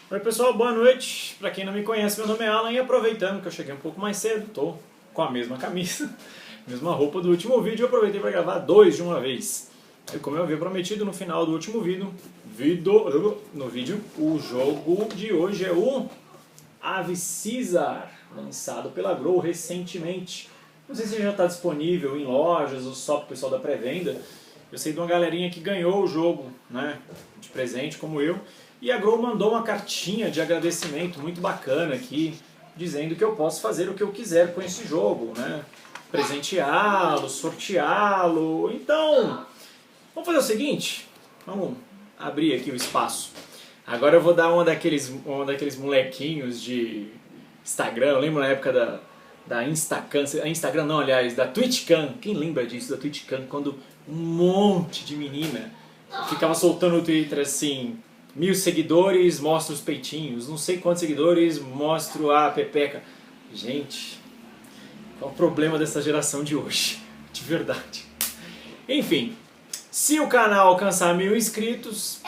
Oi pessoal, boa noite. Pra quem não me conhece, meu nome é Alan e aproveitando que eu cheguei um pouco mais cedo, tô com a mesma camisa, mesma roupa do último vídeo, eu aproveitei para gravar dois de uma vez. E como eu havia prometido no final do último vídeo, o jogo de hoje é o Ave Caesar, lançado pela Grow recentemente. Não sei se já está disponível em lojas ou só para o pessoal da pré-venda. Eu sei de uma galerinha que ganhou o jogo, né, de presente, como eu. E a Grow mandou uma cartinha de agradecimento muito bacana aqui, dizendo que eu posso fazer o que eu quiser com esse jogo, né? Presenteá-lo, sorteá-lo. Então, vamos fazer o seguinte, vamos abrir aqui o espaço. Agora eu vou dar uma daqueles molequinhos de Instagram, eu lembro na época da Instagram não, aliás, da TwitchCam. Quem lembra disso, da TwitchCam, quando um monte de menina ficava soltando no Twitter assim: 1000 seguidores, mostra os peitinhos, não sei quantos seguidores, mostro a pepeca. Gente, qual é o problema dessa geração de hoje? De verdade. Enfim, se o canal alcançar 1000 inscritos,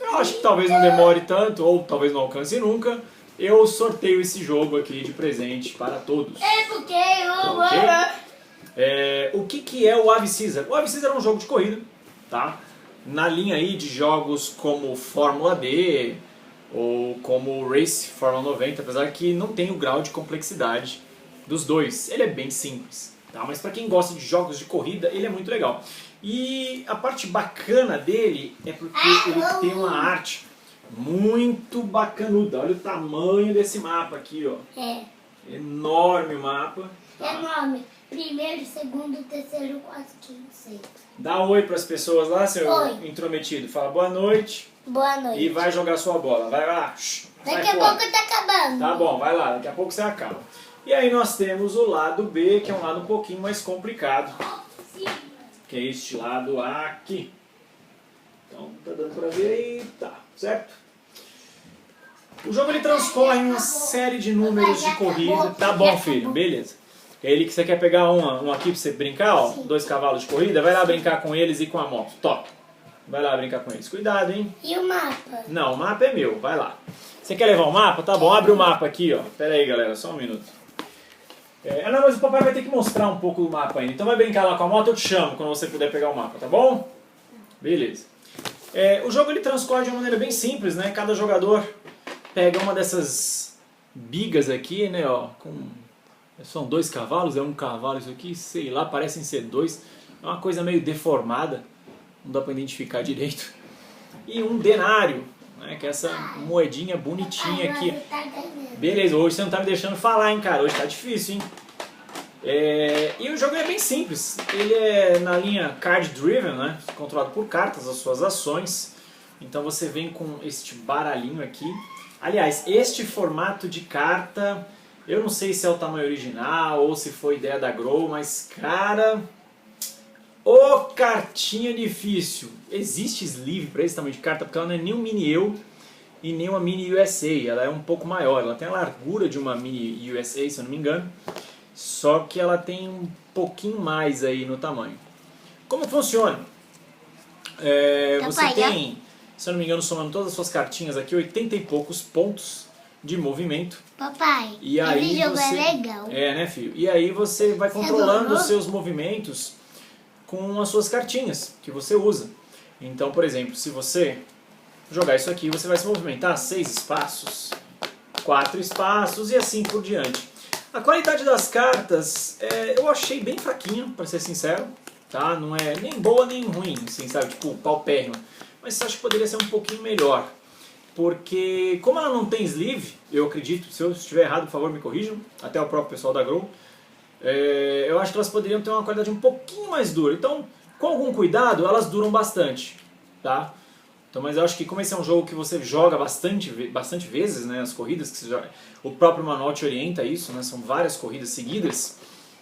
eu acho que talvez não demore tanto, ou talvez não alcance nunca, eu sorteio esse jogo aqui de presente para todos. É porque eu... Okay? O que é o Ave Caesar? O Ave Caesar é um jogo de corrida, tá? Na linha aí de jogos como Fórmula D ou como Race Fórmula 90, apesar que não tem o grau de complexidade dos dois. Ele é bem simples, tá? Mas para quem gosta de jogos de corrida, ele é muito legal. E a parte bacana dele é porque ele tem uma arte muito bacanuda. Olha o tamanho desse mapa aqui, ó. É. Enorme o mapa. Tá? Enorme. Primeiro, segundo, terceiro, quarto, quinto, sexto. Dá um oi para as pessoas lá, seu Oi. intrometido. Fala boa noite. Boa noite. E vai jogar sua bola. Vai lá. Daqui a pouco tá acabando. Tá bom, vai lá. Daqui a pouco você acaba. E aí nós temos o lado B, que é um lado um pouquinho mais complicado. Que é este lado aqui. Então tá dando pra ver aí. Tá, certo? O jogo ele transcorre em uma série de números de corrida. Tá bom, filho. Beleza. É ele que você quer pegar um aqui pra você brincar, ó. Sim. 2 cavalos de corrida. Vai lá brincar com eles e com a moto. Top. Vai lá brincar com eles. Cuidado, hein? E o mapa? Não, o mapa é meu. Vai lá. Você quer levar o mapa? Tá bom. Abre o mapa aqui, ó. Pera aí, galera. Só um minuto. Não, mas o papai vai ter que mostrar um pouco do mapa ainda. Então vai brincar lá com a moto, eu te chamo quando você puder pegar o mapa, tá bom? Beleza. O jogo ele transcorre de uma maneira bem simples, né? Cada jogador pega uma dessas bigas aqui, né? Ó, são 2 cavalos, é um cavalo isso aqui, sei lá, parecem ser 2. É uma coisa meio deformada, não dá pra identificar direito. E um denário, né? Que é essa moedinha bonitinha aqui. Tá ganhando. Beleza, hoje você não tá me deixando falar, hein, cara? Hoje tá difícil, hein? E o jogo é bem simples. Ele é na linha card driven, né? Controlado por cartas, as suas ações. Então você vem com este baralhinho aqui. Aliás, este formato de carta, eu não sei se é o tamanho original ou se foi ideia da Grow, mas cara, ô cartinha difícil. Existe sleeve para esse tamanho de carta porque ela não é nem um mini EU e nem uma mini USA, ela é um pouco maior, ela tem a largura de uma mini USA, se eu não me engano, só que ela tem um pouquinho mais aí no tamanho. Como funciona? Você tem, se eu não me engano, somando todas as suas cartinhas aqui, 80 e poucos pontos de movimento. Papai, E aí esse jogo você, é legal. né, filho? E aí você vai controlando os seus movimentos com as suas cartinhas que você usa. Então, por exemplo, se você jogar isso aqui, você vai se movimentar 6 espaços, 4 espaços e assim por diante. A qualidade das cartas eu achei bem fraquinha, para ser sincero, tá? Não é nem boa nem ruim, assim, sabe? Tipo, paupérrima. Mas acho que poderia ser um pouquinho melhor. Porque, como ela não tem sleeve, eu acredito, se eu estiver errado, por favor, me corrijam, até o próprio pessoal da Grow, eu acho que elas poderiam ter uma qualidade um pouquinho mais dura. Então, com algum cuidado, elas duram bastante, tá? Então, mas eu acho que como esse é um jogo que você joga bastante vezes, né, as corridas, que você joga, o próprio manual te orienta isso, né, são várias corridas seguidas,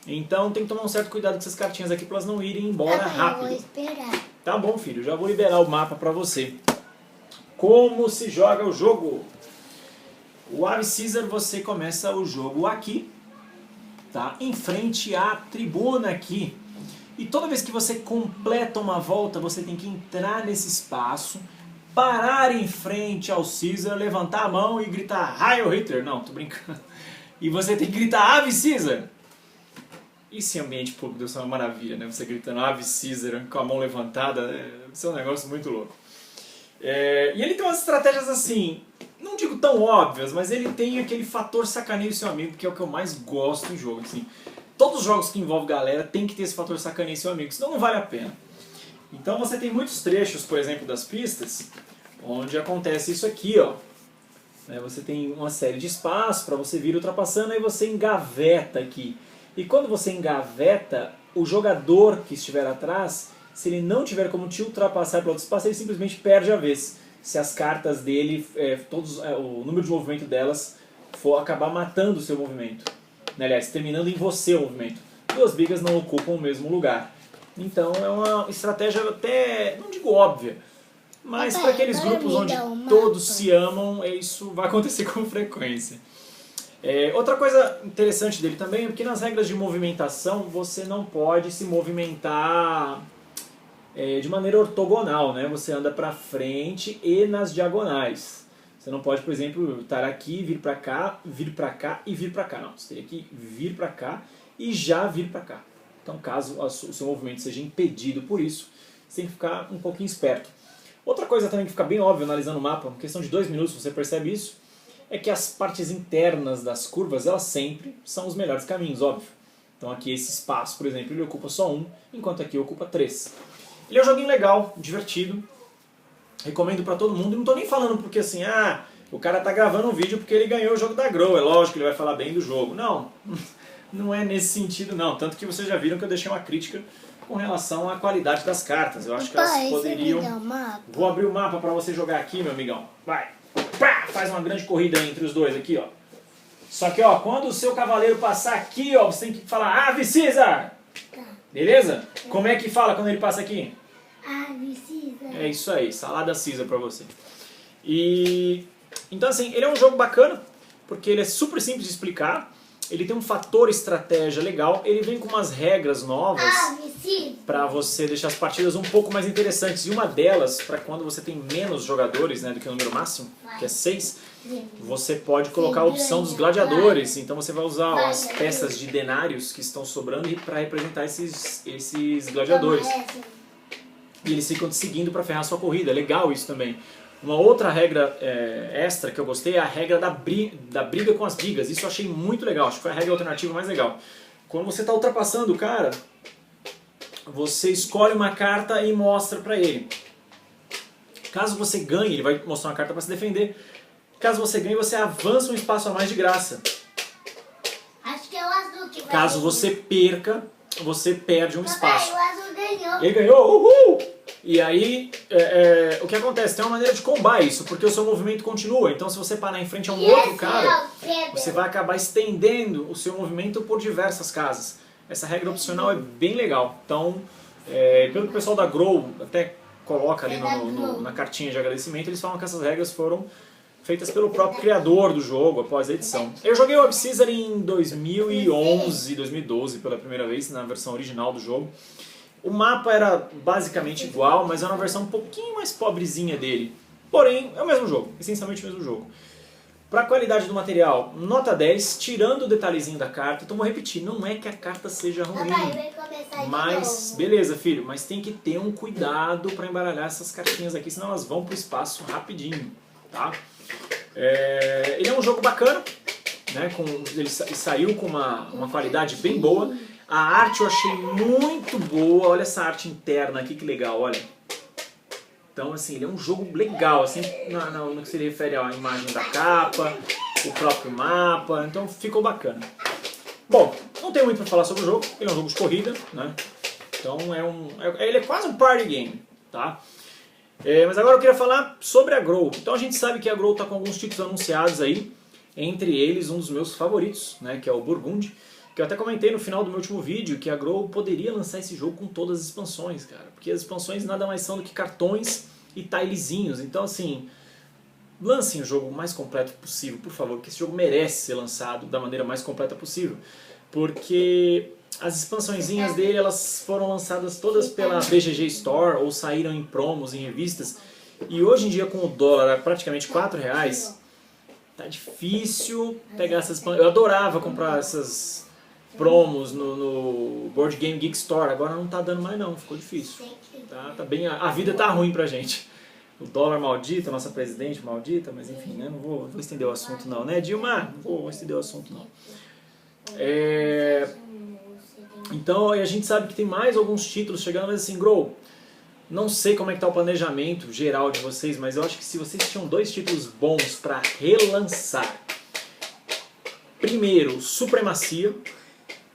então tem que tomar um certo cuidado com essas cartinhas aqui para elas não irem embora rápido. Eu vou esperar. Tá bom, filho, já vou liberar o mapa para você. Como se joga o jogo? O Ave Caesar, você começa o jogo aqui, tá? Em frente à tribuna aqui. E toda vez que você completa uma volta, você tem que entrar nesse espaço, parar em frente ao Caesar, levantar a mão e gritar Heil Hitler. Não, tô brincando. E você tem que gritar Ave Caesar. Isso em ambiente público deve ser uma maravilha, né? Você gritando Ave Caesar com a mão levantada, isso é um negócio muito louco. E ele tem umas estratégias assim, não digo tão óbvias, mas ele tem aquele fator sacaneio seu amigo, que é o que eu mais gosto em jogo. Assim, todos os jogos que envolvem galera tem que ter esse fator sacaneio seu amigo, senão não vale a pena. Então você tem muitos trechos, por exemplo, das pistas, onde acontece isso aqui, ó. Você tem uma série de espaços para você vir ultrapassando, aí você engaveta aqui. E quando você engaveta, o jogador que estiver atrás, se ele não tiver como te ultrapassar para outro espaço, ele simplesmente perde a vez. Se as cartas dele, o número de movimento delas for acabar matando o seu movimento. Aliás, terminando em você o movimento. Duas bigas não ocupam o mesmo lugar. Então é uma estratégia até, não digo óbvia, mas para aqueles grupos onde todos se amam, isso vai acontecer com frequência. Outra coisa interessante dele também é que nas regras de movimentação você não pode se movimentar de maneira ortogonal, né? Você anda para frente e nas diagonais. Você não pode, por exemplo, estar aqui, vir para cá e vir para cá. Não, você teria que vir para cá e já vir para cá. Então, caso o seu movimento seja impedido por isso, você tem que ficar um pouquinho esperto. Outra coisa também que fica bem óbvio analisando o mapa, em questão de 2 minutos você percebe isso, é que as partes internas das curvas, elas sempre são os melhores caminhos, óbvio. Então aqui esse espaço, por exemplo, ele ocupa só 1, enquanto aqui ocupa 3. Ele é um joguinho legal, divertido, recomendo pra todo mundo. E não tô nem falando porque assim, o cara tá gravando um vídeo porque ele ganhou o jogo da Grow, é lógico que ele vai falar bem do jogo. Não, não é nesse sentido não. Tanto que vocês já viram que eu deixei uma crítica com relação à qualidade das cartas. Eu acho que elas poderiam... Vou abrir o mapa pra você jogar aqui, meu amigão. Vai! Pá! Faz uma grande corrida entre os dois aqui, ó. Só que, ó, quando o seu cavaleiro passar aqui, ó, você tem que falar Ave Caesar! Beleza? Como é que fala quando ele passa aqui? Ave Caesar. É isso aí, salada Caesar pra você. Então assim, ele é um jogo bacana, porque ele é super simples de explicar, ele tem um fator estratégia legal, ele vem com umas regras novas para você deixar as partidas um pouco mais interessantes. E uma delas, para quando você tem menos jogadores, né, do que o número máximo, que é 6, você pode colocar a opção dos gladiadores. Então você vai usar as peças de denários que estão sobrando para representar esses gladiadores. E eles ficam te seguindo para ferrar a sua corrida. É legal isso também. Uma outra regra extra que eu gostei é a regra da briga com as bigas. Isso eu achei muito legal. Acho que foi a regra alternativa mais legal. Quando você está ultrapassando o cara, você escolhe uma carta e mostra para ele. Caso você ganhe, ele vai mostrar uma carta para se defender. Caso você ganhe, você avança um espaço a mais de graça. Acho que é o azul que vai. Caso você perca, você perde um espaço. O azul ganhou. Ele ganhou, uhul! E aí, o que acontece? Tem uma maneira de combar isso, porque o seu movimento continua. Então, se você parar em frente a um outro cara, você vai acabar estendendo o seu movimento por diversas casas. Essa regra opcional é bem legal. Então, pelo que o pessoal da Grow até coloca ali na cartinha de agradecimento, eles falam que essas regras foram feitas pelo próprio criador do jogo após a edição. Eu joguei o Ave Caesar em 2011, 2012 pela primeira vez, na versão original do jogo. O mapa era basicamente igual, mas era uma versão um pouquinho mais pobrezinha dele. Porém, é o mesmo jogo, essencialmente o mesmo jogo. Para a qualidade do material, nota 10, tirando o detalhezinho da carta. Então vou repetir, não é que a carta seja ruim, mas beleza filho, mas tem que ter um cuidado para embaralhar essas cartinhas aqui, senão elas vão para o espaço rapidinho, tá? Ele é um jogo bacana, né? Ele saiu com uma qualidade bem boa. A arte eu achei muito boa, olha essa arte interna aqui que legal, olha. Então assim, ele é um jogo legal, assim, no que se refere à imagem da capa, o próprio mapa, então ficou bacana. Bom, não tem muito para falar sobre o jogo, ele é um jogo de corrida, né? Então ele é quase um party game, tá? Mas agora eu queria falar sobre a Grow. Então a gente sabe que a Grow está com alguns títulos anunciados aí, entre eles um dos meus favoritos, né, que é o Burgundy. Que eu até comentei no final do meu último vídeo que a Grow poderia lançar esse jogo com todas as expansões, cara. Porque as expansões nada mais são do que cartões e tilezinhos. Então, assim, lancem o jogo o mais completo possível, por favor. Porque esse jogo merece ser lançado da maneira mais completa possível. Porque as expansõezinhas dele, elas foram lançadas todas pela BGG Store ou saíram em promos, em revistas. E hoje em dia, com o dólar a praticamente R$4, tá difícil pegar essas... Eu adorava comprar essas promos no Board Game Geek Store, agora não tá dando mais não, ficou difícil. Tá bem, a vida tá ruim pra gente. O dólar maldito, a nossa presidente maldita, mas enfim, né? Não vou estender o assunto não, né, Dilma? Não vou estender o assunto não. Então, a gente sabe que tem mais alguns títulos chegando, mas assim, Grow, não sei como é que tá o planejamento geral de vocês, mas eu acho que se vocês tinham 2 títulos bons para relançar. Primeiro, Supremacia,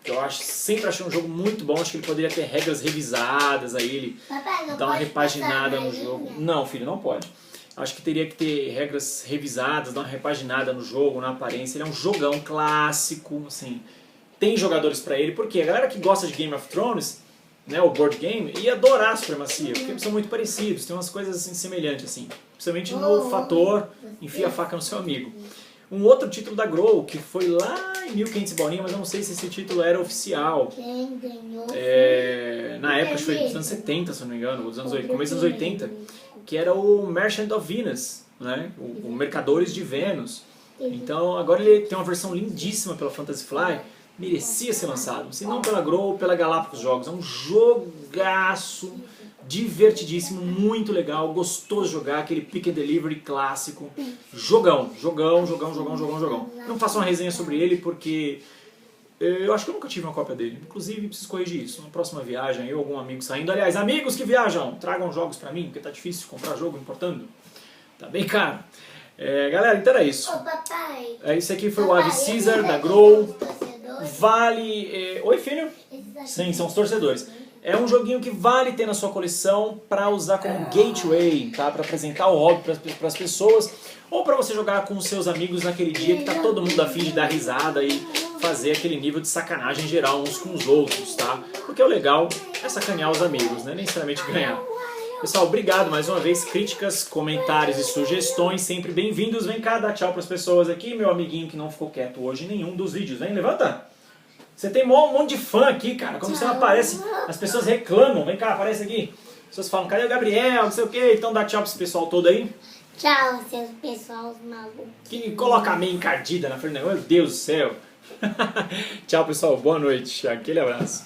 que eu sempre achei um jogo muito bom, acho que ele poderia ter regras revisadas, aí ele dá uma repaginada no jogo. Não, filho, não pode. Acho que teria que ter regras revisadas, dar uma repaginada no jogo, na aparência. Ele é um jogão clássico, assim, tem jogadores pra ele, porque a galera que gosta de Game of Thrones, né, o board game, ia adorar a Supremacia, porque eles são muito parecidos, tem umas coisas assim, semelhantes, assim, principalmente no fator enfia a faca no seu amigo. Um outro título da Grow, que foi lá em 1500 bolinha, mas eu não sei se esse título era oficial. Quem ganhou na época, acho que foi dos anos 70, se não me engano, dos anos 80, começo dos anos 80, que era o Merchant of Venus, né, o Mercadores de Vênus. Então agora ele tem uma versão lindíssima pela Fantasy Fly, merecia ser lançado, se não pela Grow ou pela Galápagos Jogos. É um jogaço, divertidíssimo, muito legal, gostoso de jogar, aquele pick and delivery clássico. Jogão. Não faço uma resenha sobre ele porque eu acho que eu nunca tive uma cópia dele. Inclusive, preciso corrigir isso. Na próxima viagem, eu ou algum amigo saindo. Aliás, amigos que viajam, tragam jogos pra mim, porque tá difícil comprar jogo importando. Tá bem caro. Galera, então era isso. Ô, papai. Esse aqui foi o Ave Caesar da Grow. Vale... Oi, filho? Sim, são os torcedores. É um joguinho que vale ter na sua coleção para usar como gateway, tá? Para apresentar o hobby para as pessoas, ou para você jogar com os seus amigos naquele dia que tá todo mundo a fim de dar risada e fazer aquele nível de sacanagem geral uns com os outros, tá? Porque o legal é sacanear os amigos, né? Nem necessariamente ganhar. Pessoal, obrigado mais uma vez. Críticas, comentários e sugestões sempre bem-vindos. Vem cá dar tchau para as pessoas aqui. Meu amiguinho que não ficou quieto hoje em nenhum dos vídeos, vem, levanta! Você tem um monte de fã aqui, cara. Como você não aparece, as pessoas reclamam. Vem cá, aparece aqui. As pessoas falam, cadê o Gabriel? Não sei o quê. Então dá tchau pra esse pessoal todo aí. Tchau, seus pessoal malucos. Que coloca a meia encardida na frente do negócio. Meu Deus do céu. Tchau, pessoal. Boa noite. Aquele abraço.